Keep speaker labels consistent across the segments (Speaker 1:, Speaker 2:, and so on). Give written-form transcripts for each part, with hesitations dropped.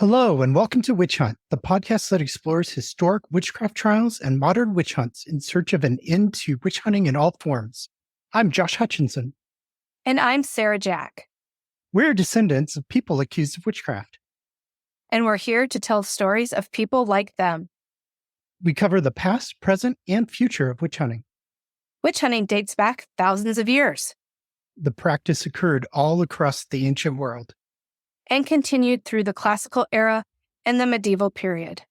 Speaker 1: Hello, and welcome to Witch Hunt, the podcast that explores historic witchcraft trials and modern witch hunts in search of an end to witch hunting in all forms. I'm Josh Hutchinson.
Speaker 2: And I'm Sarah Jack.
Speaker 1: We're descendants of people accused of witchcraft.
Speaker 2: And we're here to tell stories of people like them.
Speaker 1: We cover the past, present, and future of witch hunting.
Speaker 2: Witch hunting dates back thousands of years.
Speaker 1: The practice occurred all across the ancient world
Speaker 2: And continued through the classical era and the medieval period.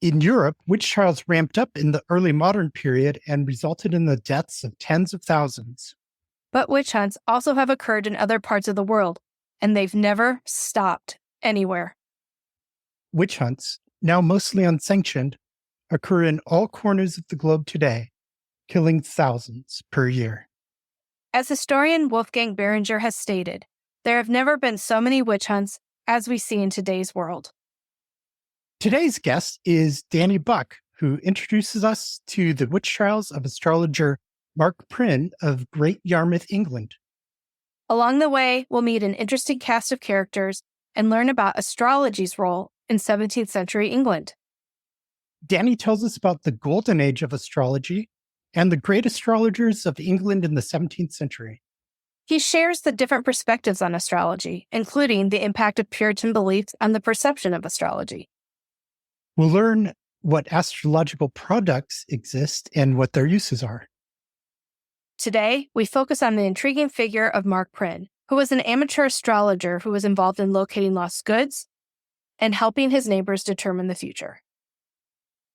Speaker 1: In Europe, witch trials ramped up in the early modern period and resulted in the deaths of tens of thousands.
Speaker 2: But witch hunts also have occurred in other parts of the world, and they've never stopped anywhere.
Speaker 1: Witch hunts, now mostly unsanctioned, occur in all corners of the globe today, killing thousands per year.
Speaker 2: As historian Wolfgang Behringer has stated, there have never been so many witch hunts as we see in today's world.
Speaker 1: Today's guest is Danny Buck, who introduces us to the witch trials of astrologer Mark Prynne of Great Yarmouth, England.
Speaker 2: Along the way, we'll meet an interesting cast of characters and learn about astrology's role in 17th century England.
Speaker 1: Danny tells us about the golden age of astrology and the great astrologers of England in the 17th century.
Speaker 2: He shares the different perspectives on astrology, including the impact of Puritan beliefs on the perception of astrology.
Speaker 1: We'll learn what astrological products exist and what their uses are.
Speaker 2: Today, we focus on the intriguing figure of Mark Prynne, who was an amateur astrologer who was involved in locating lost goods and helping his neighbors determine the future.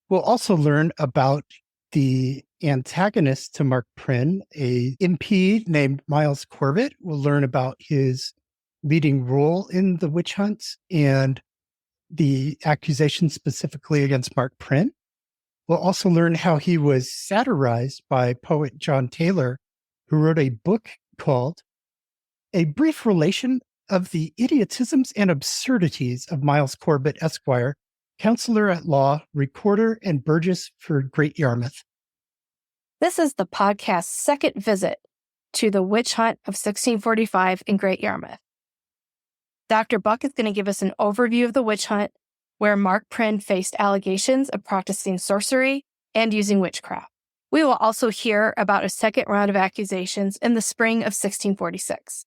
Speaker 1: We'll also learn about the antagonist to Mark Prynne, a MP named Miles Corbett. We'll learn about his leading role in the witch hunts and the accusations specifically against Mark Prynne. We'll also learn how he was satirized by poet John Taylor, who wrote a book called A Brief Relation of the Idiotisms and Absurdities of Miles Corbett, Esquire, Counselor at Law, Recorder, and Burgess for Great Yarmouth.
Speaker 2: This is the podcast's second visit to the witch hunt of 1645 in Great Yarmouth. Dr. Buck is going to give us an overview of the witch hunt, where Mark Prynne faced allegations of practicing sorcery and using witchcraft. We will also hear about a second round of accusations in the spring of 1646.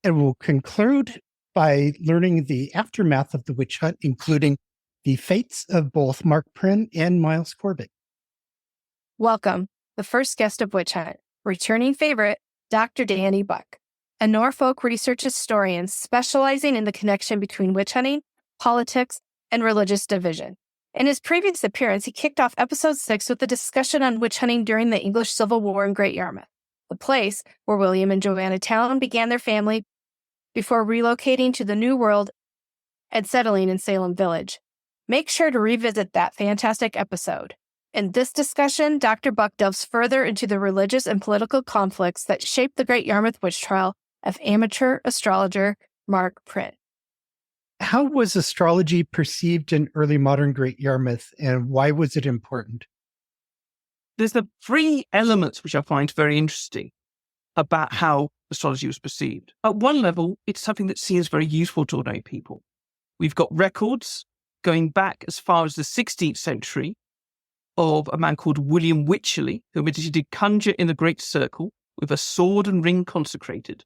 Speaker 1: And we'll conclude by learning the aftermath of the witch hunt, including the fates of both Mark Prynne and Miles Corbett.
Speaker 2: Welcome, the first guest of Witch Hunt, returning favorite, Dr. Danny Buck, a Norfolk research historian specializing in the connection between witch hunting, politics, and religious division. In his previous appearance, he kicked off episode 6 with a discussion on witch hunting during the English Civil War in Great Yarmouth, the place where William and Joanna Town began their family before relocating to the New World and settling in Salem Village. Make sure to revisit that fantastic episode. In this discussion, Dr. Buck delves further into the religious and political conflicts that shaped the Great Yarmouth witch trial of amateur astrologer Mark Prynne.
Speaker 1: How was astrology perceived in early modern Great Yarmouth, and why was it important?
Speaker 3: There's the three elements which I find very interesting about how astrology was perceived. At one level, it's something that seems very useful to ordinary people. We've got records going back as far as the 16th century of a man called William Lilly, who did conjure in the Great Circle with a sword and ring consecrated.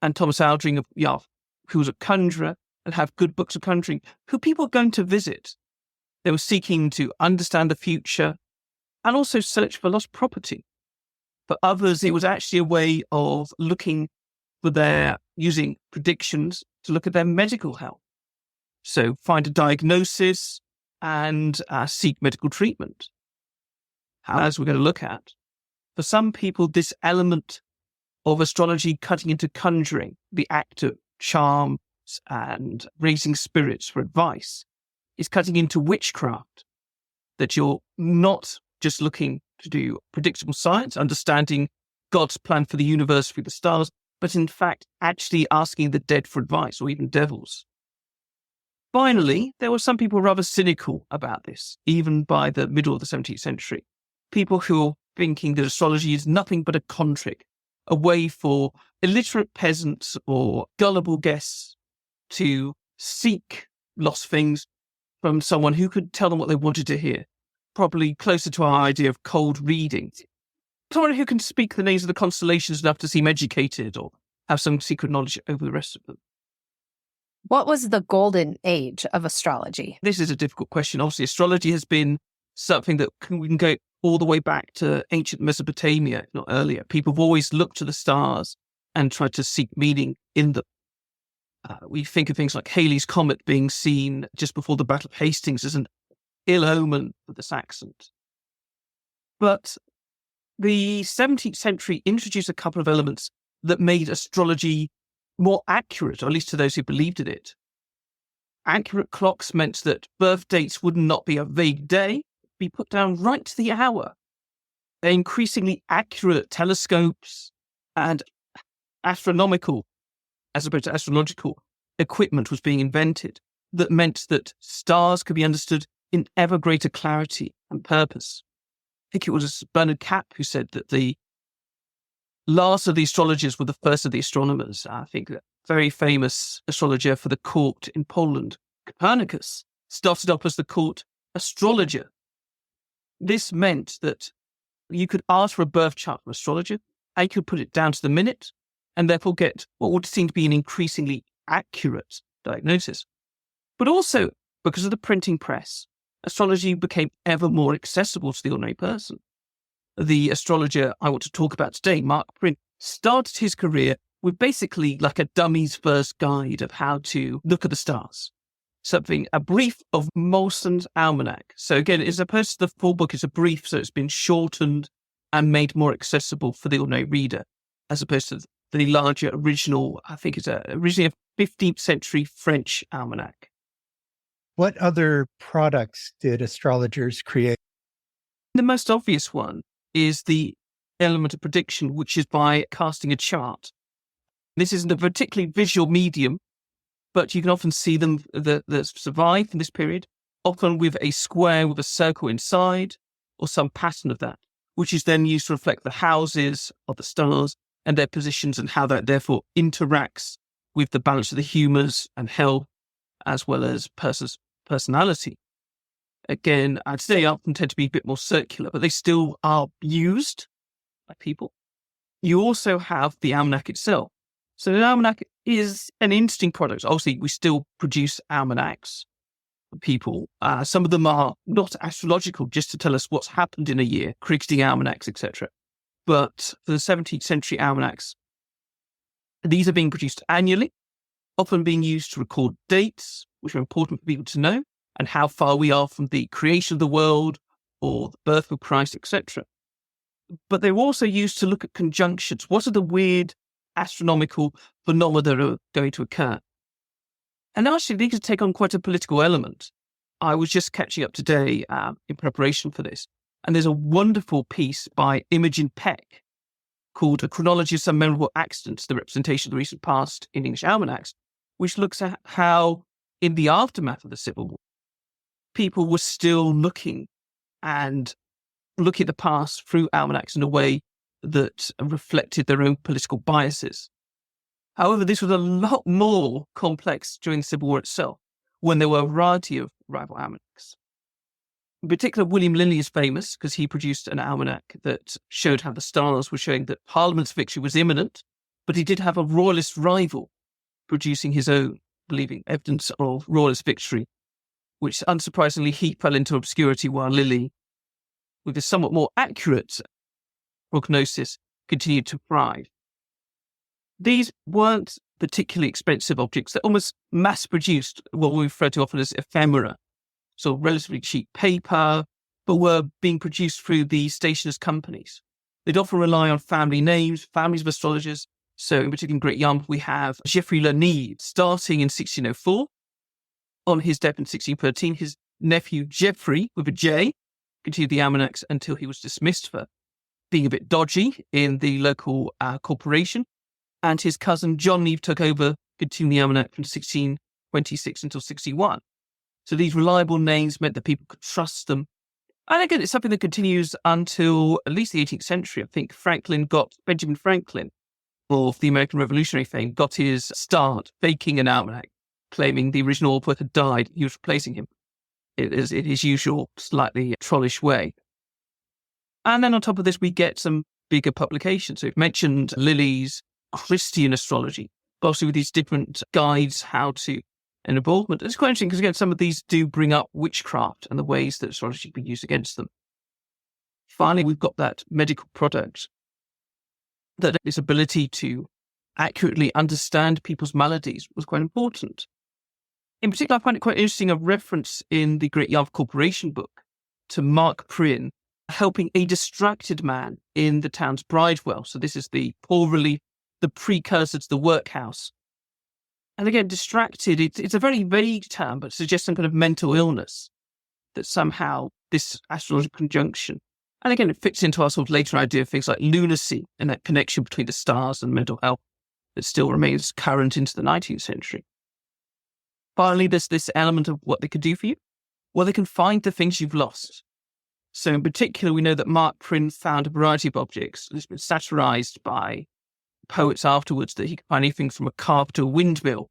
Speaker 3: And Thomas Aldring of Yarmouth, who was a conjurer and have good books of conjuring, who people were going to visit. They were seeking to understand the future and also search for lost property. For others, it was actually a way of using predictions to look at their medical health. So find a diagnosis and seek medical treatment. As we're going to look at, for some people, this element of astrology cutting into conjuring, the act of charms and raising spirits for advice, is cutting into witchcraft, that you're not just looking to do predictable science, understanding God's plan for the universe through the stars, but in fact actually asking the dead for advice, or even devils. Finally, there were some people rather cynical about this, even by the middle of the 17th century. People who were thinking that astrology is nothing but a con trick, a way for illiterate peasants or gullible guests to seek lost things from someone who could tell them what they wanted to hear. Probably closer to our idea of cold reading. Someone who can speak the names of the constellations enough to seem educated or have some secret knowledge over the rest of them.
Speaker 2: What was the golden age of astrology?
Speaker 3: This is a difficult question. Obviously, astrology has been something that we can go all the way back to ancient Mesopotamia, if not earlier. People have always looked to the stars and tried to seek meaning in them. We think of things like Halley's Comet being seen just before the Battle of Hastings as an ill omen for the Saxons. But the 17th century introduced a couple of elements that made astrology more accurate, or at least to those who believed in it. Accurate clocks meant that birth dates would not be a vague day, be put down right to the hour. Increasingly accurate telescopes and astronomical, as opposed to astrological, equipment was being invented that meant that stars could be understood in ever greater clarity and purpose. I think it was Bernard Kapp who said that the last of the astrologers were the first of the astronomers. I think a very famous astrologer for the court in Poland, Copernicus, started up as the court astrologer. This meant that you could ask for a birth chart from an astrologer, and you could put it down to the minute, and therefore get what would seem to be an increasingly accurate diagnosis. But also, because of the printing press, astrology became ever more accessible to the ordinary person. The astrologer I want to talk about today, Mark Prynne, started his career with basically like a dummy's first guide of how to look at the stars. A brief of Molson's Almanac. So again, as opposed to the full book, it's a brief, so it's been shortened and made more accessible for the ordinary reader, as opposed to the larger original, I think it's originally a 15th century French almanac.
Speaker 1: What other products did astrologers create?
Speaker 3: The most obvious one is the element of prediction, which is by casting a chart. This isn't a particularly visual medium, but you can often see them that survive in this period, often with a square with a circle inside or some pattern of that, which is then used to reflect the houses of the stars and their positions and how that therefore interacts with the balance of the humours and health, as well as personality. Again, I'd say often tend to be a bit more circular, but they still are used by people. You also have the almanac itself. So the almanac is an interesting product. Obviously, we still produce almanacs for people. Some of them are not astrological, just to tell us what's happened in a year, creating almanacs, etc. But for the 17th century almanacs, these are being produced annually, often being used to record dates, which are important for people to know, and how far we are from the creation of the world or the birth of Christ, etc. But they're also used to look at conjunctions. What are the weird astronomical phenomena that are going to occur? And actually, these take on quite a political element. I was just catching up today in preparation for this, and there's a wonderful piece by Imogen Peck called A Chronology of Some Memorable Accidents, the Representation of the Recent Past in English Almanacs, which looks at how, in the aftermath of the Civil War, people were still looking at the past through almanacs in a way that reflected their own political biases. However, this was a lot more complex during the Civil War itself, when there were a variety of rival almanacs. In particular, William Lilly is famous because he produced an almanac that showed how the stars were showing that Parliament's victory was imminent, but he did have a royalist rival producing his own, believing evidence of royalist victory, which unsurprisingly he fell into obscurity while Lilly, with a somewhat more accurate prognosis, continued to thrive. These weren't particularly expensive objects. They're almost mass-produced, what we refer to often as ephemera, so relatively cheap paper, but were being produced through the stationers' companies. They'd often rely on family names, families of astrologers. So in particular in Great Yarmouth, we have Geoffrey Leneve, starting in 1604. On his death in 1613, his nephew Geoffrey, with a J, continued the almanacs until he was dismissed for being a bit dodgy in the local corporation. And his cousin John Neve took over, continuing the almanac from 1626 until 61. So these reliable names meant that people could trust them. And again, it's something that continues until at least the 18th century. I think Benjamin Franklin, of the American Revolutionary fame, got his start faking an almanac claiming the original author had died. He was replacing him in his usual slightly trollish way. And then on top of this, we get some bigger publications. So we've mentioned Lilly's Christian astrology, but also with these different guides, how to, and involvement. It's quite interesting because, again, some of these do bring up witchcraft and the ways that astrology can be used against them. Finally, we've got that medical product, that this ability to accurately understand people's maladies was quite important. In particular, I find it quite interesting, a reference in the Great Yarmouth Corporation book to Mark Prynne helping a distracted man in the town's Bridewell. So this is the poor relief, the precursor to the workhouse. And again, distracted, it's a very vague term, but suggests some kind of mental illness, that somehow this astrological conjunction, and again, it fits into our sort of later idea of things like lunacy and that connection between the stars and mental health that still remains current into the 19th century. Finally, there's this element of what they could do for you. Well, they can find the things you've lost. So in particular, we know that Mark Prynne found a variety of objects. It's been satirized by poets afterwards, that he could find anything from a carved to a windmill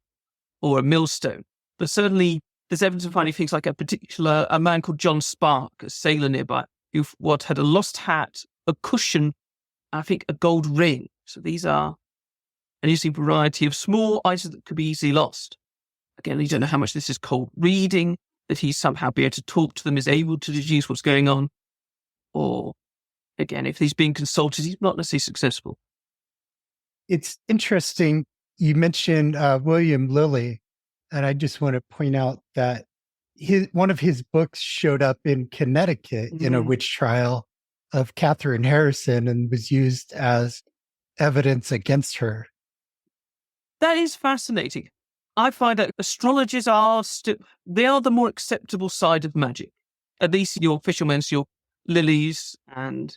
Speaker 3: or a millstone. But certainly there's evidence of finding things like a man called John Spark, a sailor nearby, who had a lost hat, a cushion, and I think a gold ring. So these are an interesting variety of small items that could be easily lost. Again, you don't know how much this is cold reading, that he somehow be able to talk to them, is able to deduce what's going on. Or, again, if he's being consulted, he's not necessarily successful.
Speaker 1: It's interesting. You mentioned William Lilly, and I just want to point out that one of his books showed up in Connecticut in a witch trial of Catherine Harrison and was used as evidence against her.
Speaker 3: That is fascinating. I find that astrologers are they are the more acceptable side of magic. At least your fishermen, your Lilies, and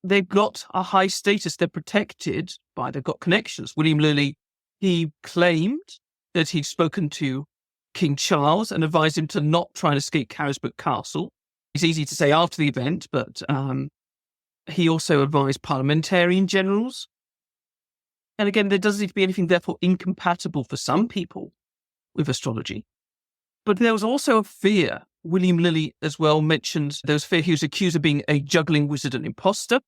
Speaker 3: they've got a high status. They're protected they've got connections. William Lilly, he claimed that he'd spoken to King Charles and advised him to not try and escape Carisbrooke Castle. It's easy to say after the event, but he also advised parliamentarian generals. And again, there doesn't seem to be anything, therefore, incompatible for some people with astrology. But there was also a fear. William Lilly as well mentioned there was fear he was accused of being a juggling wizard and imposter.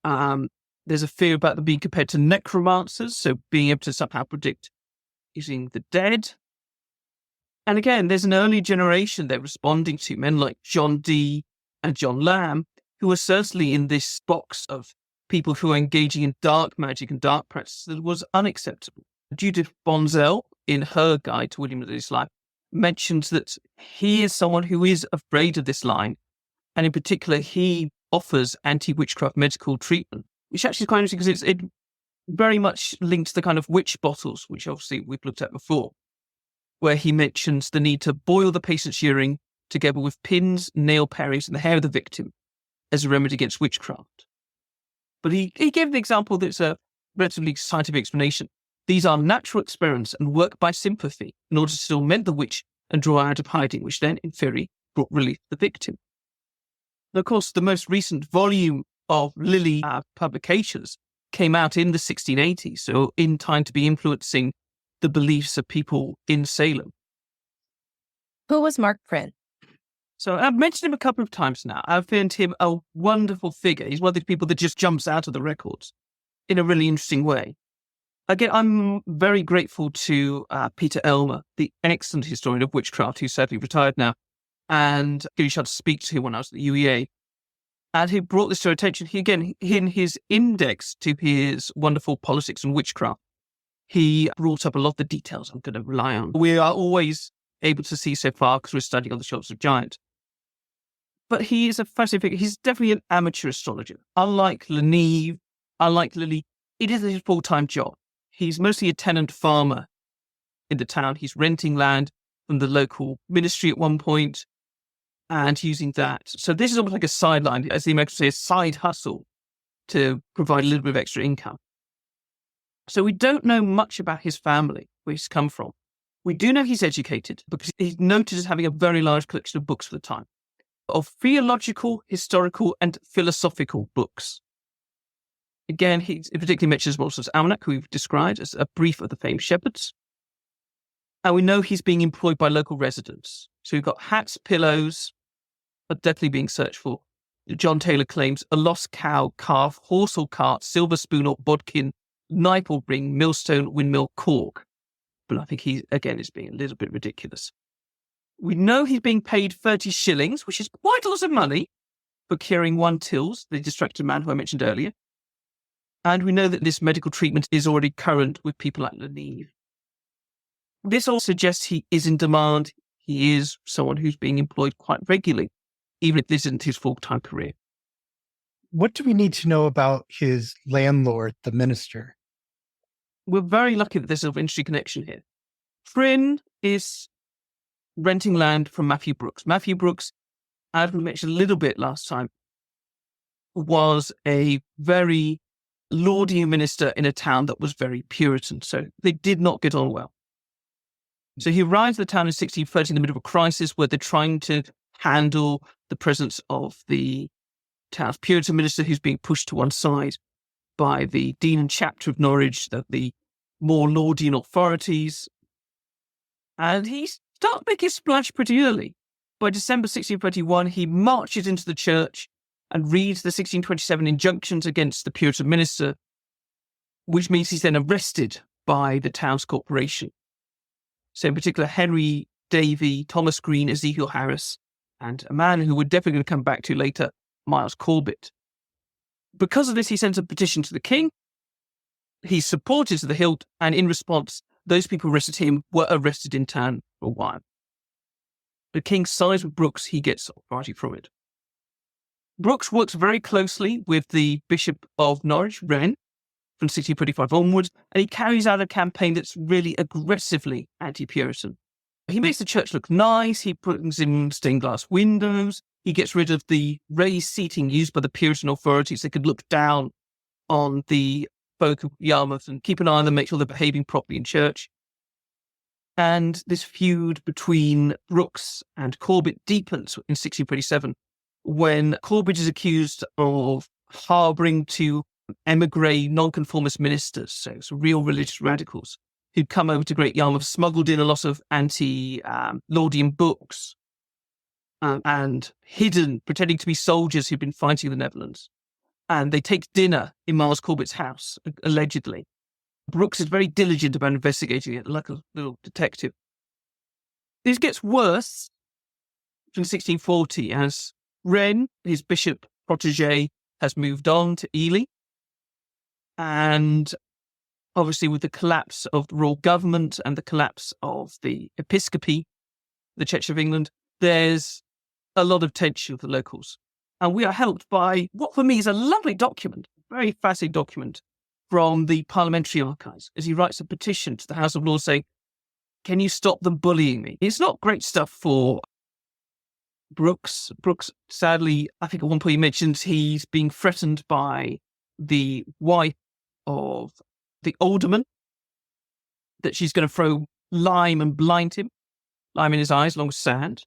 Speaker 3: There's a fear about them being compared to necromancers, so being able to somehow predict using the dead. And again, there's an early generation they're responding to, men like John Dee and John Lamb, who are certainly in this box of people who are engaging in dark magic and dark practices that was unacceptable. Judith Bonzel, in her guide to William Lilly's life, mentions that he is someone who is afraid of this line, and in particular, he offers anti-witchcraft medical treatment, which actually is quite interesting because it very much linked to the kind of witch bottles, which obviously we've looked at before, where he mentions the need to boil the patient's urine together with pins, nail parings, and the hair of the victim as a remedy against witchcraft. But he gave an example that's a relatively scientific explanation. These are natural experiments and work by sympathy in order to torment the witch and draw her out of hiding, which then, in theory, brought relief to the victim. And of course, the most recent volume of Lilly publications came out in the 1680s, so in time to be influencing the beliefs of people in Salem.
Speaker 2: Who was Mark Prynne?
Speaker 3: So I've mentioned him a couple of times now. I found him a wonderful figure. He's one of these people that just jumps out of the records in a really interesting way. Again, I'm very grateful to Peter Elmer, the excellent historian of witchcraft, who's sadly retired now, and who I had to speak to when I was at the UEA. And he brought this to our attention. He, again, in his index to his wonderful Politics and Witchcraft, he brought up a lot of the details I'm going to rely on. We are always able to see so far because we're studying on the shoulders of giants. But he is a fascinating figure. He's definitely an amateur astrologer. Unlike Leneve, unlike Lilly, it is his full-time job. He's mostly a tenant farmer in the town. He's renting land from the local ministry at one point and using that. So this is almost like a sideline, as the Americans say, a side hustle to provide a little bit of extra income. So we don't know much about his family, where he's come from. We do know he's educated because he's noted as having a very large collection of books for the time, of theological, historical, and philosophical books. Again, he particularly mentions Walter's Almanac, who we've described as a brief of the famed shepherds. And we know he's being employed by local residents. So we've got hats, pillows, are definitely being searched for. John Taylor claims a lost cow, calf, horse or cart, silver spoon or bodkin, knife or ring, millstone, windmill, cork. But I think he, again, is being a little bit ridiculous. We know he's being paid 30 shillings, which is quite a lot of money, for curing one Tills, the distracted man who I mentioned earlier. And we know that this medical treatment is already current with people like Leneve. This all suggests he is in demand. He is someone who's being employed quite regularly, even if this isn't his full-time career.
Speaker 1: What do we need to know about his landlord, the minister?
Speaker 3: We're very lucky that there's an interesting connection here. Prynne is renting land from Matthew Brooks. Matthew Brooks, as we mentioned a little bit last time, was a very lordly minister in a town that was very Puritan. So they did not get on well. So he arrives at the town in 1630 in the middle of a crisis where they're trying to handle the presence of the town's Puritan minister who's being pushed to one side by the dean and chapter of Norwich, the more Lordian authorities. And he starts making a splash pretty early. By December 1631, he marches into the church and reads the 1627 injunctions against the Puritan minister, which means he's then arrested by the town's corporation. So in particular, Henry Davy, Thomas Green, Ezekiel Harris, and a man who we're definitely going to come back to later, Miles Corbett. Because of this, he sends a petition to the king. He's supported to the hilt, and in response, those people who arrested him were arrested in town for a while. The king sides with Brooks, he gets authority from it. Brooks works very closely with the Bishop of Norwich, Wren, from 1635 onwards, and he carries out a campaign that's really aggressively anti-Puritan. He makes the church look nice, he puts in stained glass windows, he gets rid of the raised seating used by the Puritan authorities that could look down on the folk of Yarmouth and keep an eye on them, make sure they're behaving properly in church. And this feud between Brooks and Corbett deepens in 1637 when Corbett is accused of harbouring two emigre nonconformist ministers, so real religious radicals, who'd come over to Great Yarmouth, smuggled in a lot of anti-Lordian books, and hidden, pretending to be soldiers who'd been fighting in the Netherlands. And they take dinner in Miles Corbett's house, allegedly. Brooks is very diligent about investigating it, like a little detective. This gets worse from 1640 as Wren, his bishop protege, has moved on to Ely. And obviously with the collapse of the royal government and the collapse of the episcopacy, the Church of England, there's a lot of tension with the locals. And we are helped by what for me is a lovely document, a very fascinating document from the parliamentary archives, as he writes a petition to the House of Lords saying, can you stop them bullying me? It's not great stuff for Brooks. Brooks, sadly, I think at one point he mentions he's being threatened by the wife of the alderman, that she's going to throw lime and blind him, lime in his eyes along with sand.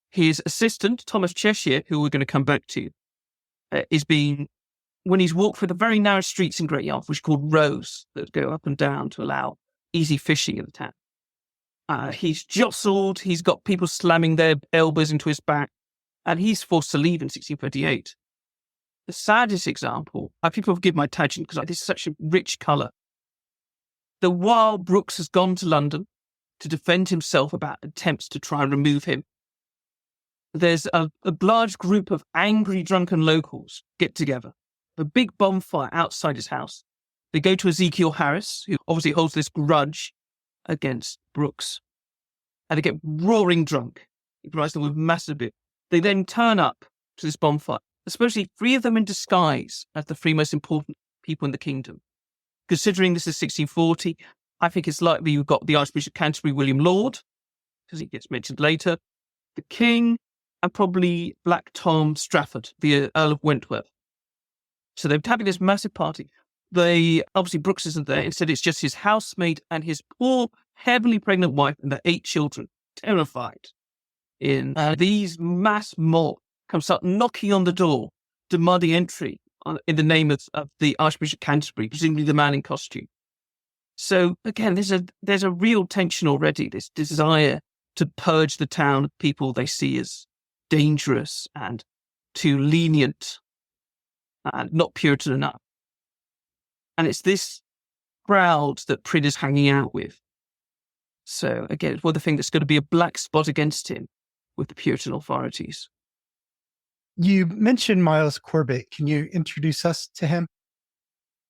Speaker 3: His assistant, Thomas Cheshire, who we're going to come back to, is being, when he's walked through the very narrow streets in Great Yarmouth, which are called rows, that go up and down to allow easy fishing in the town. He's jostled, he's got people slamming their elbows into his back, and he's forced to leave in 1638. The saddest example, people forgive my tangent because this is such a rich colour. The while Brooks has gone to London to defend himself about attempts to try and remove him, there's a large group of angry drunken locals get together, a big bonfire outside his house. They go to Ezekiel Harris, who obviously holds this grudge against Brooks, and they get roaring drunk. He provides them with massive bit. They then turn up to this bonfire, especially 3 of them in disguise as the 3 most important people in the kingdom. Considering this is 1640, I think it's likely you've got the Archbishop of Canterbury, William Lord, because he gets mentioned later, the King, and probably Black Tom Strafford, the Earl of Wentworth. So they're having this massive party. Obviously Brooks isn't there. Instead, it's just his housemate and his poor, heavily pregnant wife and their 8 children, terrified. These mass mob start knocking on the door, demanding entry in the name of the Archbishop of Canterbury, presumably the man in costume. So again, there's a real tension already, this desire to purge the town of people they see as dangerous and too lenient and not Puritan enough. And it's this crowd that Prynne is hanging out with. So again, it's one of the things that's going to be a black spot against him with the Puritan authorities.
Speaker 1: You mentioned Miles Corbett. Can you introduce us to him?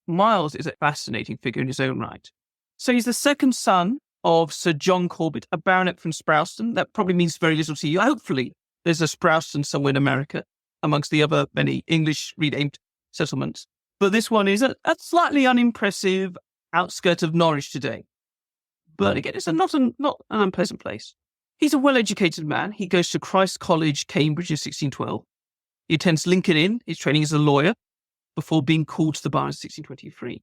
Speaker 3: Miles is a fascinating figure in his own right. So he's the second son of Sir John Corbett, a baronet from Sprowston. That probably means very little to you. Hopefully, there's a Sprowston somewhere in America, amongst the other many English renamed settlements. But this one is a slightly unimpressive outskirt of Norwich today. But again, it's not an unpleasant place. He's a well-educated man. He goes to Christ's College, Cambridge in 1612. He attends Lincoln Inn, his training as a lawyer, before being called to the bar in 1623.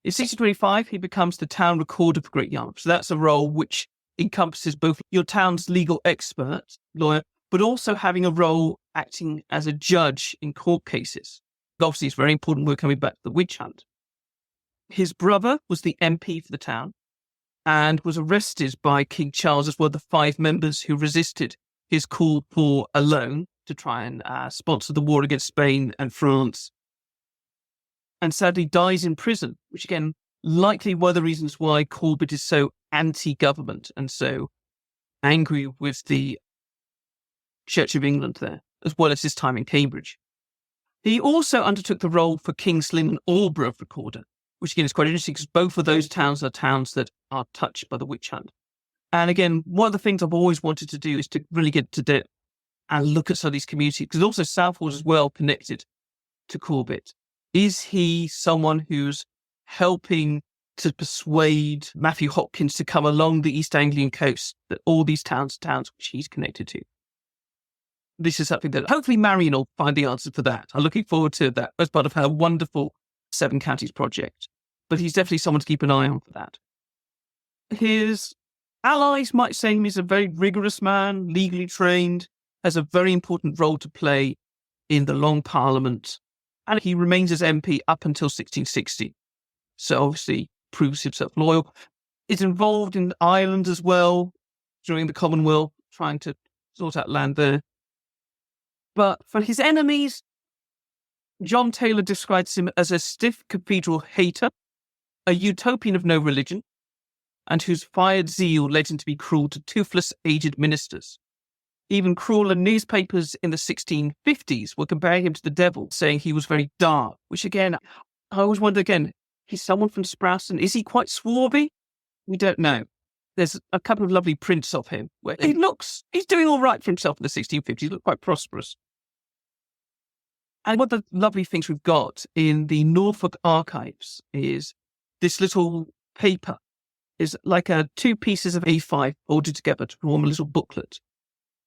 Speaker 3: In 1625, he becomes the town recorder for Great Yarmouth. So that's a role which encompasses both your town's legal expert, lawyer, but also having a role acting as a judge in court cases. Obviously, it's very important we're coming back to the witch hunt. His brother was the MP for the town and was arrested by King Charles as one of the 5 members who resisted his call for a loan to try and sponsor the war against Spain and France. And sadly dies in prison, which again, likely one of the reasons why Corbett is so anti-government and so angry with the Church of England there, as well as his time in Cambridge. He also undertook the role for King's Lynn and Aldborough recorder, which again is quite interesting because both of those towns are towns that are touched by the witch hunt. And again, one of the things I've always wanted to do is to really get to depth and look at some of these communities, because also Southwold is well connected to Corbett. Is he someone who's helping to persuade Matthew Hopkins to come along the East Anglian coast, that all these towns which he's connected to? This is something that hopefully Marion will find the answer for that. I'm looking forward to that as part of her wonderful 7 Counties project. But he's definitely someone to keep an eye on for that. His allies might say he's a very rigorous man, legally trained, has a very important role to play in the Long Parliament, and he remains as MP up until 1660. So obviously proves himself loyal. Is involved in Ireland as well during the Commonwealth, trying to sort out land there. But for his enemies, John Taylor describes him as a stiff cathedral hater, a utopian of no religion, and whose fired zeal led him to be cruel to toothless aged ministers. Even crueler newspapers in the 1650s were comparing him to the devil, saying he was very dark, which again, I always wonder again, he's someone from Sprowston. Is he quite swarthy? We don't know. There's a couple of lovely prints of him where he's doing all right for himself in the 1650s. He looked quite prosperous. And one of the lovely things we've got in the Norfolk archives is this little paper. Is like 2 pieces of A5 folded together to form a little booklet,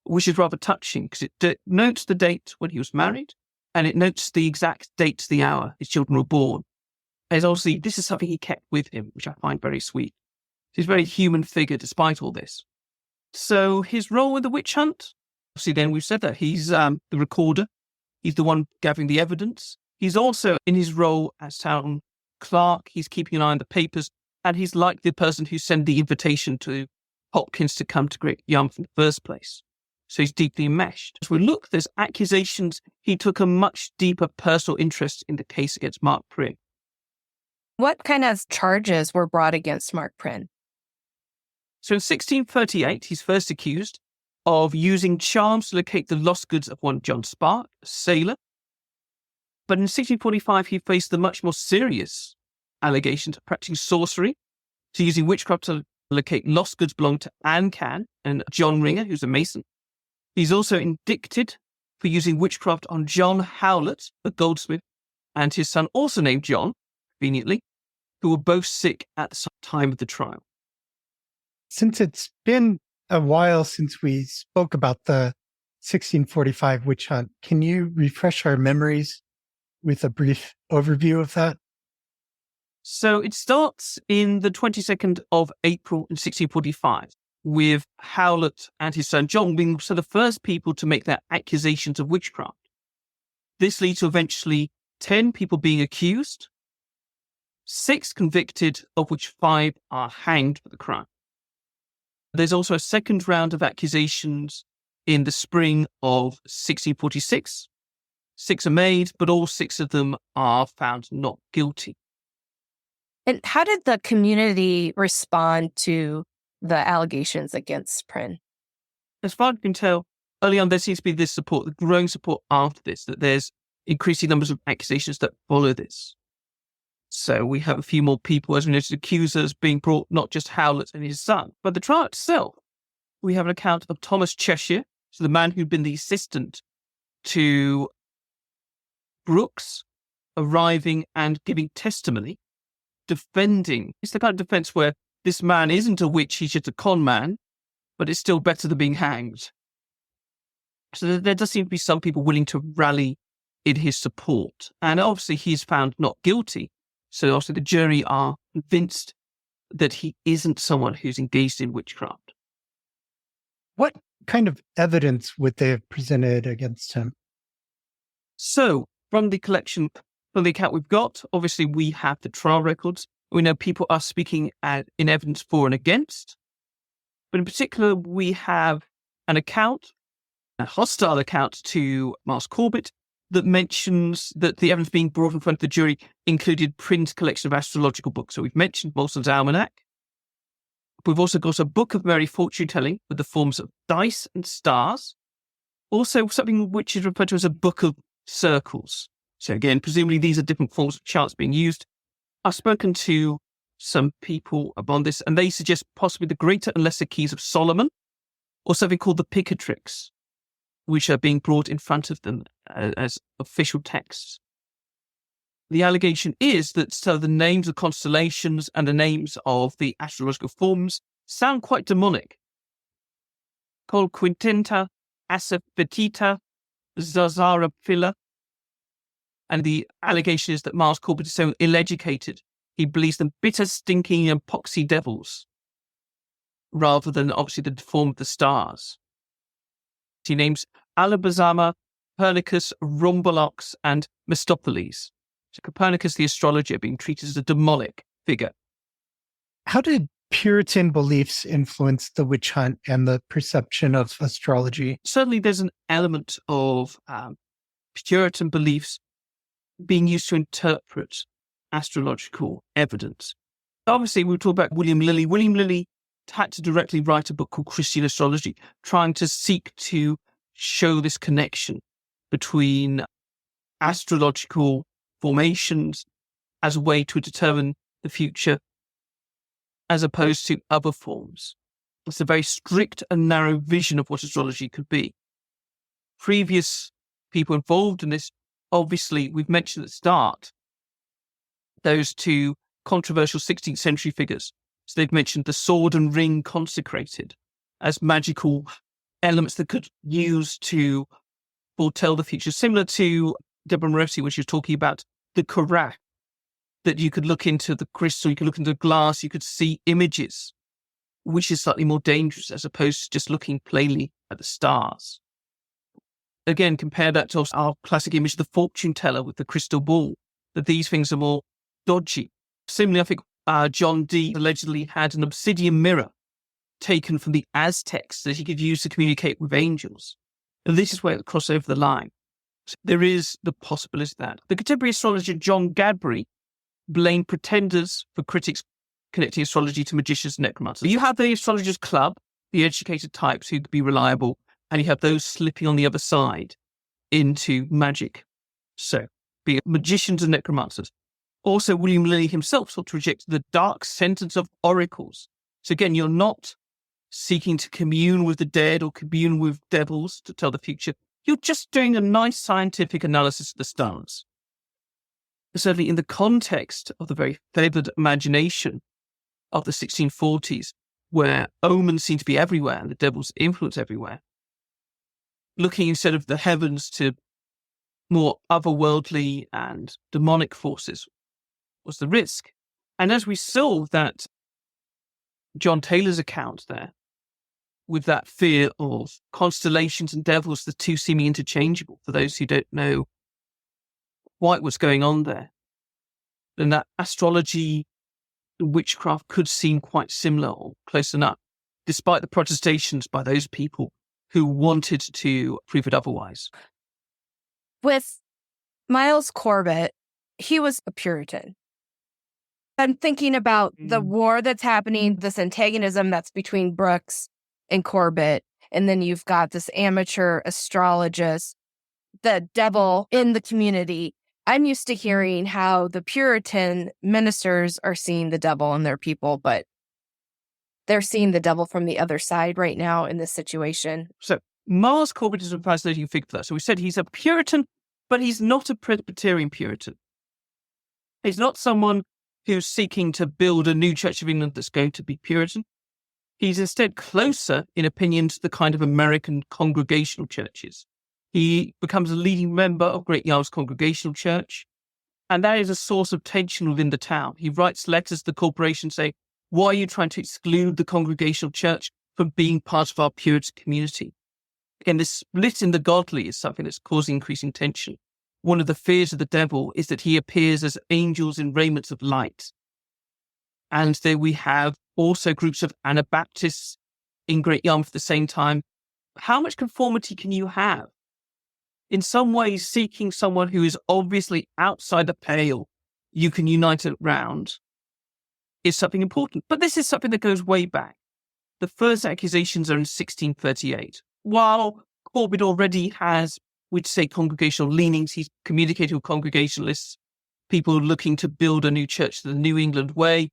Speaker 3: which is rather touching because it notes the date when he was married and it notes the exact date, the hour his children were born. And obviously, this is something he kept with him, which I find very sweet. He's a very human figure despite all this. So his role in the witch hunt, obviously then we've said that he's the recorder. He's the one gathering the evidence. He's also in his role as town clerk. He's keeping an eye on the papers. And he's like the person who sent the invitation to Hopkins to come to Great Yarmouth in the first place. So he's deeply enmeshed. As we look, there's accusations. He took a much deeper personal interest in the case against Mark Prynne.
Speaker 2: What kind of charges were brought against Mark Prynne?
Speaker 3: So in 1638, he's first accused of using charms to locate the lost goods of one John Spark, a sailor. But in 1645, he faced the much more serious allegations of practicing sorcery, to using witchcraft to locate lost goods belonging to Anne Can and John Ringer, who's a mason. He's also indicted for using witchcraft on John Howlett, a goldsmith, and his son, also named John, conveniently, who were both sick at the time of the trial.
Speaker 1: Since it's been a while since we spoke about the 1645 witch hunt, can you refresh our memories with a brief overview of that?
Speaker 3: So it starts in the 22nd of April in 1645 with Howlett and his son John being so the first people to make their accusations of witchcraft. This leads to eventually 10 people being accused, 6 convicted, of which 5 are hanged for the crime. There's also a second round of accusations in the spring of 1646. 6 are made, but all 6 of them are found not guilty.
Speaker 2: And how did the community respond to the allegations against Prynne?
Speaker 3: As far as I can tell, early on there seems to be this support, the growing support after this, that there's increasing numbers of accusations that follow this. So we have a few more people, as we noted, accusers being brought, not just Howlett and his son. But the trial itself, we have an account of Thomas Cheshire, so the man who'd been the assistant to Brooks, arriving and giving testimony, defending. It's the kind of defense where this man isn't a witch, he's just a con man, but it's still better than being hanged. So there does seem to be some people willing to rally in his support. And obviously he's found not guilty. So also the jury are convinced that he isn't someone who's engaged in witchcraft.
Speaker 1: What kind of evidence would they have presented against him?
Speaker 3: So from the collection, from the account we've got, obviously we have the trial records. We know people are speaking in evidence for and against. But in particular, we have an account, a hostile account to Miles Corbett, that mentions that the evidence being brought in front of the jury included Prynne's collection of astrological books. So we've mentioned Molson's Almanac. We've also got a book of merry fortune telling with the forms of dice and stars. Also something which is referred to as a book of circles. So again, presumably these are different forms of charts being used. I've spoken to some people upon this, and they suggest possibly the greater and lesser keys of Solomon, or something called the Picatrix, which are being brought in front of them as official texts. The allegation is that so the names of constellations and the names of the astrological forms sound quite demonic. Col Quintenta, Asafoetida, Zazara Phila. And the allegation is that Miles Corbett is so ill-educated, he believes them bitter, stinking, and poxy devils, rather than obviously the form of the stars. He names Alabazama, Copernicus, Rhombolocus, and Mistopheles. So Copernicus, the astrologer, being treated as a demonic figure.
Speaker 1: How did Puritan beliefs influence the witch hunt and the perception of astrology?
Speaker 3: Certainly there's an element of Puritan beliefs being used to interpret astrological evidence. Obviously, we talk about William Lilly. William Lilly had to directly write a book called Christian Astrology, trying to seek to show this connection between astrological formations as a way to determine the future, as opposed to other forms. It's a very strict and narrow vision of what astrology could be. Previous people involved in this, obviously, we've mentioned at the start, those two controversial 16th century figures. So they've mentioned the sword and ring consecrated as magical elements that could use to foretell the future, similar to Deborah Moretti when she was talking about the Korah, that you could look into the crystal, you could look into the glass, you could see images, which is slightly more dangerous as opposed to just looking plainly at the stars. Again, compare that to our classic image, the fortune teller with the crystal ball, that these things are more dodgy. Similarly, I think John Dee allegedly had an obsidian mirror taken from the Aztecs that he could use to communicate with angels. And this is where it crosses over the line. So there is the possibility that the contemporary astrologer John Gadbury blamed pretenders for critics connecting astrology to magicians and necromancers. You have the astrologers club, the educated types who could be reliable, and you have those slipping on the other side into magic. So, be it magicians and necromancers. Also, William Lilly himself sought to reject the dark sentence of oracles. So again, you're not seeking to commune with the dead or commune with devils to tell the future. You're just doing a nice scientific analysis of the stars. Certainly in the context of the very favoured imagination of the 1640s, where omens seem to be everywhere and the devil's influence everywhere, looking instead of the heavens to more otherworldly and demonic forces was the risk. And as we saw that John Taylor's account there, with that fear of constellations and devils, the two seeming interchangeable for those who don't know quite what's going on there. then that astrology, witchcraft could seem quite similar or close enough, despite the protestations by those people who wanted to prove it otherwise.
Speaker 2: With Miles Corbett, he was a Puritan. I'm thinking about the war that's happening, this antagonism that's between Brooks and Corbett, and then you've got this amateur astrologist, the devil in the community. I'm used to hearing how the Puritan ministers are seeing the devil in their people, but they're seeing the devil from the other side right now in this situation.
Speaker 3: So Miles Corbett is a fascinating figure for that. So we said he's a Puritan, but he's not a Presbyterian Puritan. He's not someone who's seeking to build a new Church of England that's going to be Puritan. He's instead closer, in opinion, to the kind of American congregational churches. He becomes a leading member of Great Yarmouth Congregational Church, and that is a source of tension within the town. He writes letters to the corporation saying, why are you trying to exclude the Congregational Church from being part of our Puritan community? Again, this split in the godly is something that's causing increasing tension. One of the fears of the devil is that he appears as angels in raiments of light. And there we have also groups of Anabaptists in Great Yarmouth at the same time. How much conformity can you have? In some ways, seeking someone who is obviously outside the pale you can unite around is something important. But this is something that goes way back. The first accusations are in 1638. While Corbett already has, we'd say, congregational leanings, he's communicating with Congregationalists, people looking to build a new church the New England way.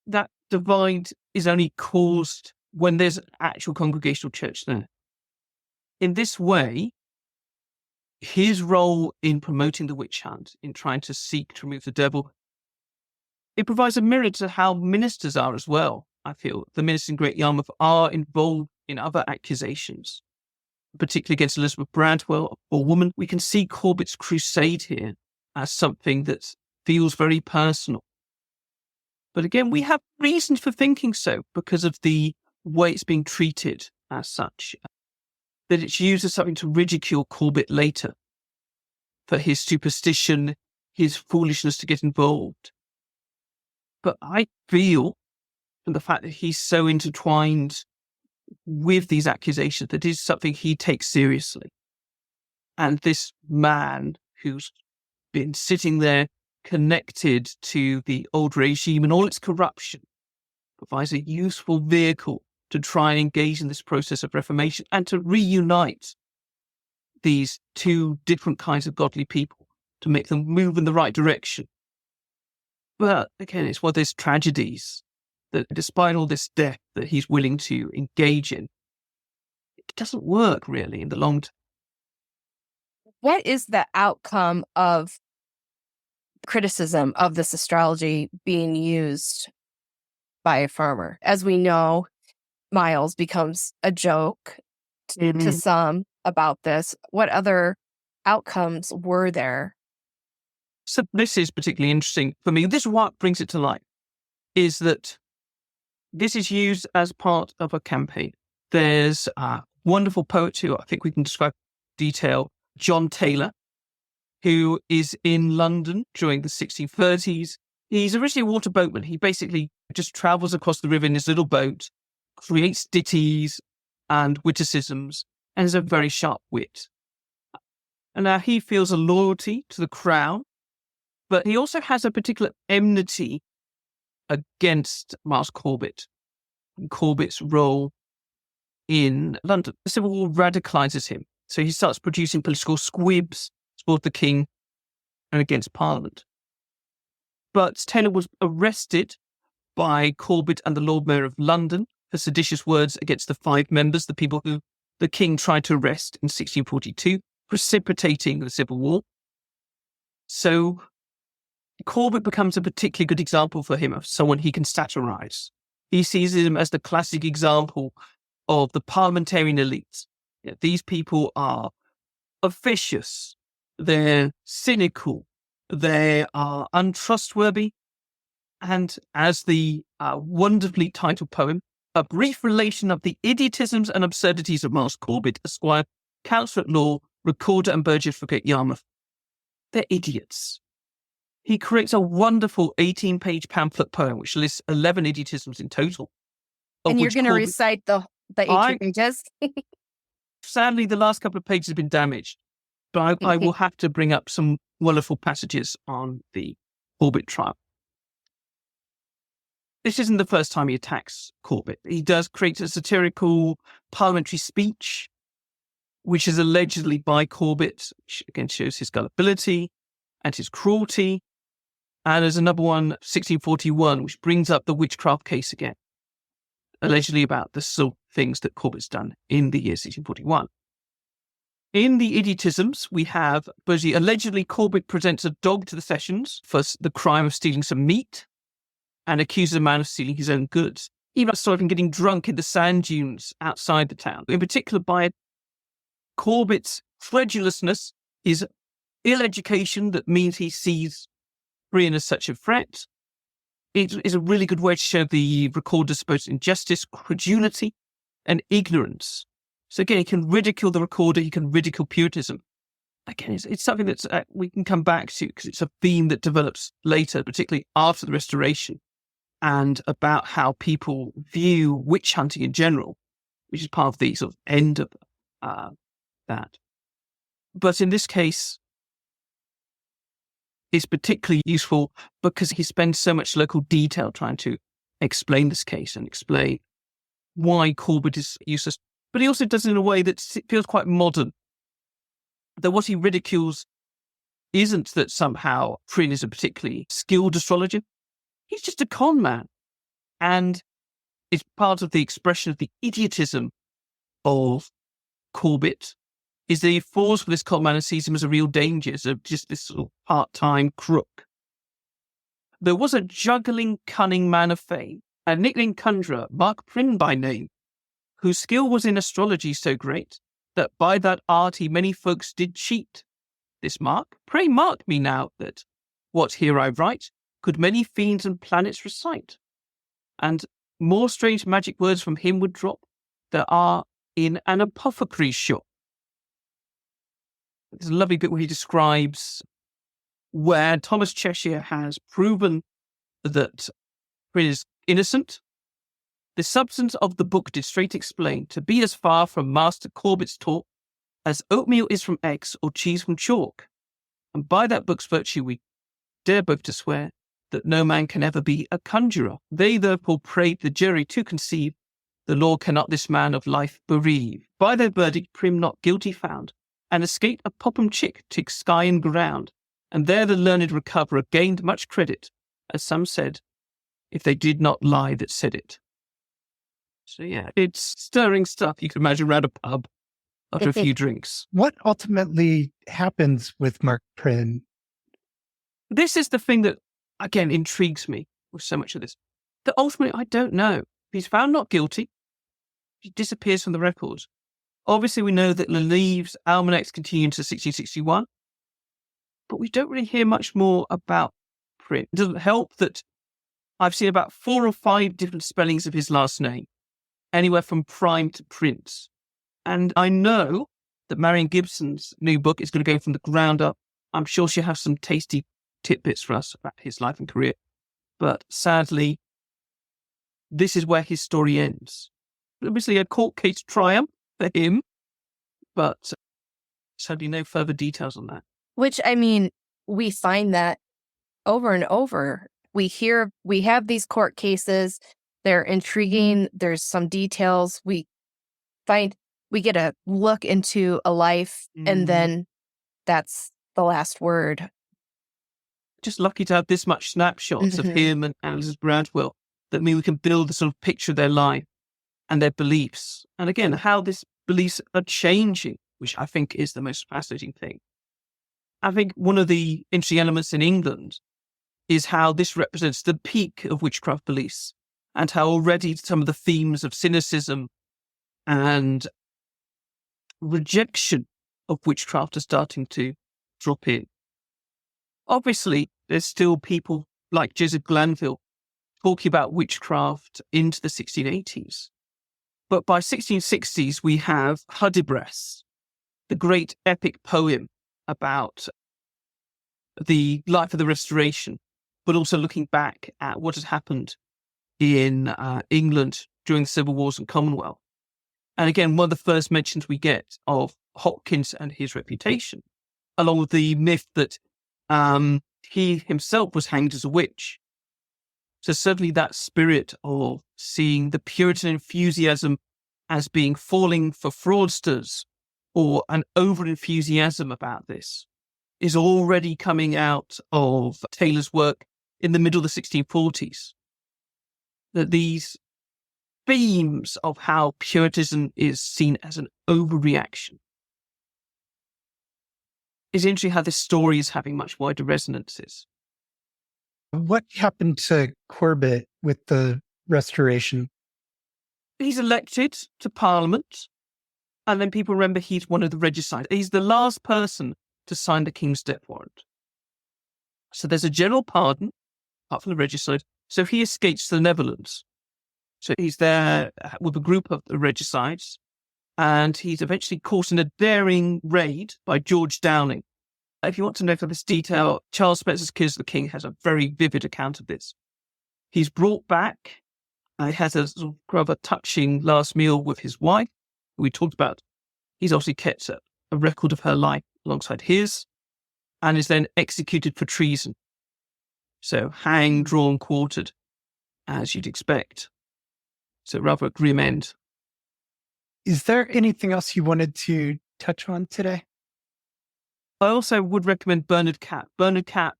Speaker 3: That divide is only caused when there's an actual congregational church there. In this way, his role in promoting the witch hunt, in trying to seek to remove the devil, it provides a mirror to how ministers are as well, I feel. The ministers in Great Yarmouth are involved in other accusations, particularly against Elizabeth Bradwell, a woman. We can see Corbett's crusade here as something that feels very personal. But again, we have reasons for thinking so because of the way it's being treated as such, that it's used as something to ridicule Corbett later for his superstition, his foolishness to get involved. But I feel, from the fact that he's so intertwined with these accusations, that is something he takes seriously. And this man who's been sitting there connected to the old regime and all its corruption provides a useful vehicle to try and engage in this process of reformation and to reunite these two different kinds of godly people, to make them move in the right direction. But again, it's one of those tragedies that despite all this death that he's willing to engage in, it doesn't work really in the long term.
Speaker 2: What is the outcome of criticism of this astrology being used by a farmer? As we know, Miles becomes a joke to some about this. What other outcomes were there?
Speaker 3: So this is particularly interesting for me. This is what brings it to light, is that this is used as part of a campaign. There's a wonderful poet who I think we can describe in detail, John Taylor, who is in London during the 1630s. He's originally a water boatman. He basically just travels across the river in his little boat, creates ditties and witticisms, and is a very sharp wit. And now he feels a loyalty to the crown, but he also has a particular enmity against Miles Corbett and Corbett's role in London. The Civil War radicalizes him. So he starts producing political squibs towards the king and against Parliament. But Taylor was arrested by Corbett and the Lord Mayor of London for seditious words against the 5 members, the people who the king tried to arrest in 1642, precipitating the Civil War. So Corbett becomes a particularly good example for him of someone he can satirize. He sees him as the classic example of the parliamentarian elite. These people are officious, they're cynical, they are untrustworthy, and as the wonderfully titled poem, A Brief Relation of the Idiotisms and Absurdities of Miles Corbett, Esquire, Counsellor at Law, Recorder and Burgess for Great Yarmouth. They're idiots. he creates a wonderful 18-page pamphlet poem, which lists 11 idiotisms in total.
Speaker 2: And you're going to recite the 18 pages?
Speaker 3: Sadly, the last couple of pages have been damaged, but I will have to bring up some wonderful passages on the Corbett trial. This isn't the first time he attacks Corbett. He does create a satirical parliamentary speech, which is allegedly by Corbett, which again shows his gullibility and his cruelty. And there's another one, 1641, which brings up the witchcraft case again, allegedly about the sort of things that Corbett's done in the year 1641. In the idiotisms, we have, allegedly Corbett presents a dog to the sessions for the crime of stealing some meat and accuses a man of stealing his own goods. Even started getting drunk in the sand dunes outside the town, in particular by Corbett's credulousness, his ill education that means he sees Prynne as such a threat. It is a really good way to show the recorder's supposed injustice, credulity, and ignorance. So again, he can ridicule the recorder, he can ridicule Puritanism. Again, it's something that we can come back to because it's a theme that develops later, particularly after the Restoration, and about how people view witch hunting in general, which is part of the sort of end of that. But in this case, it's particularly useful because he spends so much local detail trying to explain this case and explain why Corbett is useless. But he also does it in a way that feels quite modern. That what he ridicules isn't that somehow Prynne is a particularly skilled astrologer. He's just a con man. And it's part of the expression of the idiotism of Corbett is that he falls for this con man and sees him as a real danger, as just this sort of part-time crook. There was a juggling, cunning man of fame, a nicknamed conjurer, Mark Prynne by name, whose skill was in astrology so great that by that art he many folks did cheat. This Mark, pray mark me now that what here I write could many fiends and planets recite. And more strange magic words from him would drop there are in an apothecary's shop. There's a lovely bit where he describes where Thomas Cheshire has proven that Prynne is innocent. The substance of the book did straight explain to be as far from Master Corbett's talk as oatmeal is from eggs or cheese from chalk. And by that book's virtue we dare both to swear that no man can ever be a conjurer. They therefore prayed the jury to conceive the law cannot this man of life bereave. By their verdict Prynne not guilty found, and escaped a popham chick 'twixt sky and ground. And there the learned recoverer gained much credit, as some said, if they did not lie that said it. So yeah, it's stirring stuff you can imagine around a pub after a few drinks.
Speaker 1: What ultimately happens with Mark Prynne?
Speaker 3: This is the thing that, again, intrigues me with so much of this. That ultimately, I don't know. If he's found not guilty, he disappears from the records. Obviously, we know that Lilly's almanacs continue into 1661, but we don't really hear much more about Prynne. It doesn't help that I've seen about 4 or 5 different spellings of his last name, anywhere from Prime to Prince. And I know that Marion Gibson's new book is going to go from the ground up. I'm sure she'll have some tasty tidbits for us about his life and career. But sadly, this is where his story ends. Obviously, a court case triumph for him, but sadly, no further details on that.
Speaker 2: Which, I mean, we find that over and over. We have these court cases. They're intriguing. There's some details. We get a look into a life, and then that's the last word.
Speaker 3: Just lucky to have this much snapshots of him and Alice Bradwell that mean we can build a sort of picture of their life and their beliefs. And again, how these beliefs are changing, which I think is the most fascinating thing. I think one of the interesting elements in England is how this represents the peak of witchcraft beliefs and how already some of the themes of cynicism and rejection of witchcraft are starting to drop in. Obviously, there's still people like Joseph Glanville talking about witchcraft into the 1680s. But by 1660s, we have Hudibras, the great epic poem about the life of the Restoration, but also looking back at what had happened in England during the Civil Wars and Commonwealth. And again, one of the first mentions we get of Hopkins and his reputation, along with the myth that he himself was hanged as a witch. So certainly that spirit of seeing the Puritan enthusiasm as being falling for fraudsters, or an over-enthusiasm about this, is already coming out of Taylor's work in the middle of the 1640s. That these themes of how Puritanism is seen as an overreaction. It's interesting how this story is having much wider resonances.
Speaker 1: What happened to Corbett with the Restoration?
Speaker 3: He's elected to Parliament, and then people remember he's one of the regicides. He's the last person to sign the King's death warrant. So there's a general pardon, apart from the regicide, so he escapes to the Netherlands. So he's there with a group of the regicides, and he's eventually caught in a daring raid by George Downing. If you want to know for this detail, Charles Spencer's Kiss of the King has a very vivid account of this. He's brought back, he has a sort of rather touching last meal with his wife, who we talked about. He's obviously kept a record of her life alongside his, and is then executed for treason. So hanged, drawn, quartered, as you'd expect. So rather a grim end.
Speaker 1: Is there anything else you wanted to touch on today?
Speaker 3: I also would recommend Bernard Capp. Bernard Capp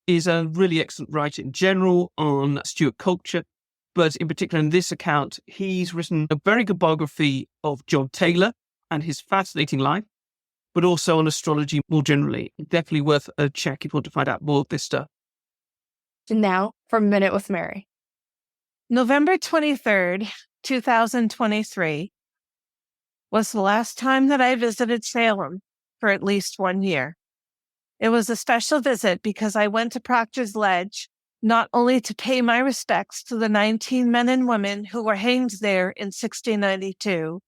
Speaker 3: is a really excellent writer in general on Stuart culture, but in particular in this account, he's written a very good biography of John Taylor and his fascinating life, but also on astrology more generally. Definitely worth a check if you want to find out more of this stuff.
Speaker 2: And now for Minute with Mary.
Speaker 4: November 23rd, 2023 was the last time that I visited Salem for at least 1 year. It was a special visit because I went to Proctor's Ledge not only to pay my respects to the 19 men and women who were hanged there in 1692,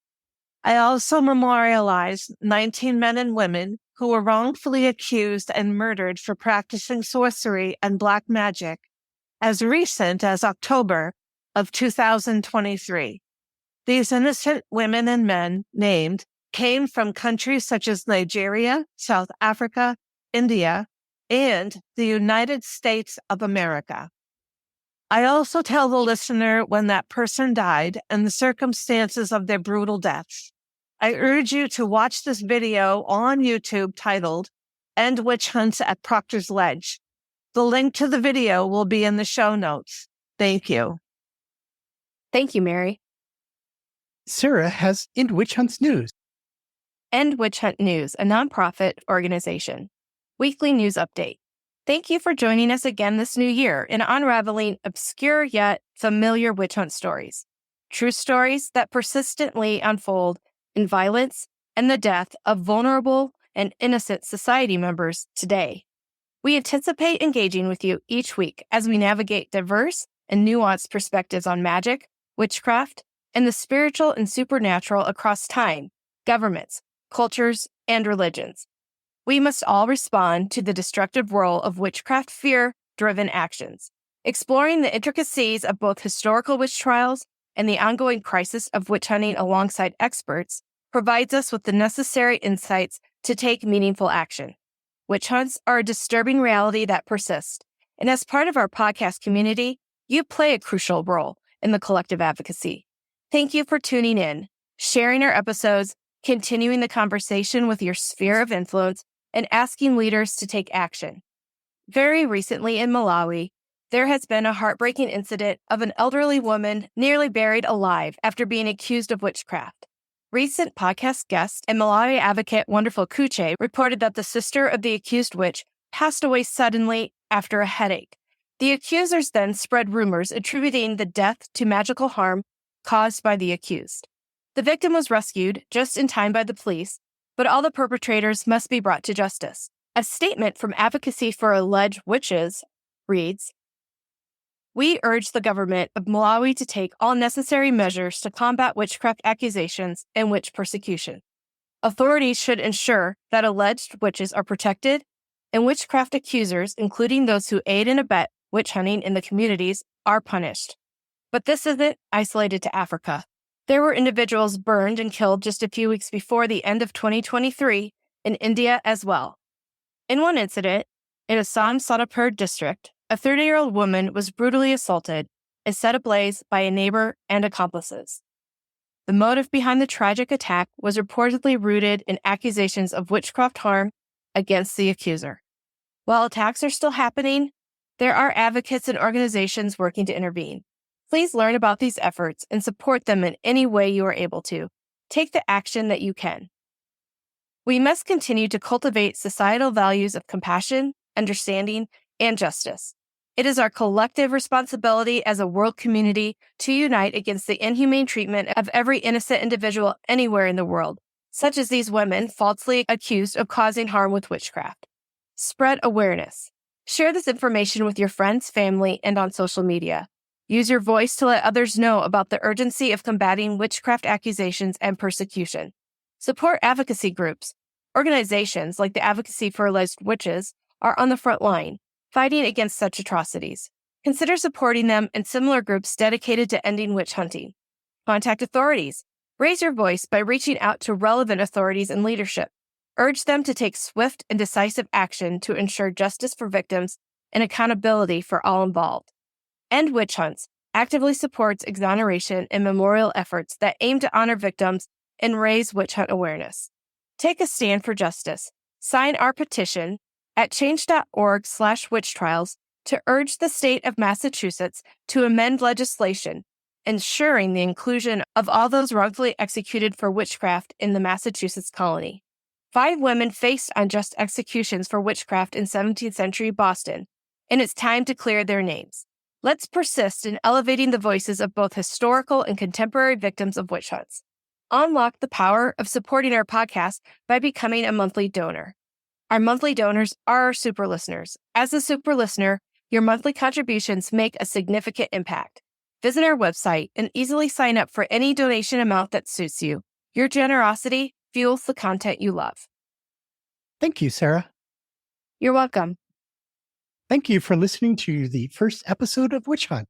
Speaker 4: I also memorialized 19 men and women who were wrongfully accused and murdered for practicing sorcery and black magic as recent as October of 2023. These innocent women and men named came from countries such as Nigeria, South Africa, India, and the United States of America. I also tell the listener when that person died and the circumstances of their brutal deaths. I urge you to watch this video on YouTube titled End Witch Hunts at Proctor's Ledge. The link to the video will be in the show notes. Thank you.
Speaker 2: Thank you, Mary.
Speaker 1: Sarah has End Witch Hunts news.
Speaker 2: End Witch Hunt News, a nonprofit organization. Weekly news update. Thank you for joining us again this new year in unraveling obscure yet familiar witch hunt stories. True stories that persistently unfold in violence and the death of vulnerable and innocent society members today. We anticipate engaging with you each week as we navigate diverse and nuanced perspectives on magic, witchcraft, and the spiritual and supernatural across time, governments, cultures, and religions. We must all respond to the destructive role of witchcraft fear-driven actions, exploring the intricacies of both historical witch trials and the ongoing crisis of witch hunting alongside experts provides us with the necessary insights to take meaningful action. Witch hunts are a disturbing reality that persists, and as part of our podcast community, you play a crucial role in the collective advocacy. Thank you for tuning in, sharing our episodes, continuing the conversation with your sphere of influence, and asking leaders to take action. Very recently in Malawi, there has been a heartbreaking incident of an elderly woman nearly buried alive after being accused of witchcraft. Recent podcast guest and Malawi advocate Wonderful Kuche reported that the sister of the accused witch passed away suddenly after a headache. The accusers then spread rumors attributing the death to magical harm caused by the accused. The victim was rescued just in time by the police, but all the perpetrators must be brought to justice. A statement from Advocacy for Alleged Witches reads, "We urge the government of Malawi to take all necessary measures to combat witchcraft accusations and witch persecution. Authorities should ensure that alleged witches are protected and witchcraft accusers, including those who aid and abet witch hunting in the communities, are punished. But this isn't isolated to Africa. There were individuals burned and killed just a few weeks before the end of 2023 in India as well. In one incident, in Assam Sonapur district, a 30-year-old woman was brutally assaulted and set ablaze by a neighbor and accomplices. The motive behind the tragic attack was reportedly rooted in accusations of witchcraft harm against the accuser. While attacks are still happening, there are advocates and organizations working to intervene. Please learn about these efforts and support them in any way you are able to. Take the action that you can. We must continue to cultivate societal values of compassion, understanding, and justice. It is our collective responsibility as a world community to unite against the inhumane treatment of every innocent individual anywhere in the world, such as these women falsely accused of causing harm with witchcraft. Spread awareness. Share this information with your friends, family, and on social media. Use your voice to let others know about the urgency of combating witchcraft accusations and persecution. Support advocacy groups. Organizations like the Advocacy for Alleged Witches are on the front line, fighting against such atrocities. Consider supporting them and similar groups dedicated to ending witch hunting. Contact authorities. Raise your voice by reaching out to relevant authorities and leadership. Urge them to take swift and decisive action to ensure justice for victims and accountability for all involved. End Witch Hunts actively supports exoneration and memorial efforts that aim to honor victims and raise witch hunt awareness. Take a stand for justice. Sign our petition at change.org/witchtrials to urge the state of Massachusetts to amend legislation, ensuring the inclusion of all those wrongfully executed for witchcraft in the Massachusetts colony. 5 women faced unjust executions for witchcraft in 17th century Boston, and it's time to clear their names. Let's persist in elevating the voices of both historical and contemporary victims of witch hunts. Unlock the power of supporting our podcast by becoming a monthly donor. Our monthly donors are our super listeners. As a super listener, your monthly contributions make a significant impact. Visit our website and easily sign up for any donation amount that suits you. Your generosity fuels the content you love.
Speaker 1: Thank you, Sarah.
Speaker 2: You're welcome.
Speaker 1: Thank you for listening to the first episode of Witch Hunt.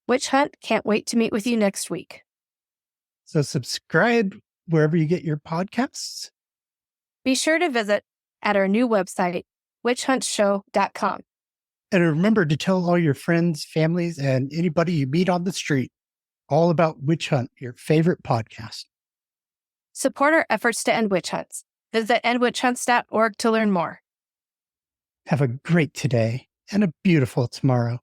Speaker 2: Witch Hunt can't wait to meet with you next week.
Speaker 1: So subscribe wherever you get your podcasts.
Speaker 2: Be sure to visit at our new website, witchhuntshow.com.
Speaker 1: And remember to tell all your friends, families, and anybody you meet on the street all about Witch Hunt, your favorite podcast.
Speaker 2: Support our efforts to end witch hunts. Visit endwitchhunts.org to learn more.
Speaker 1: Have a great today and a beautiful tomorrow.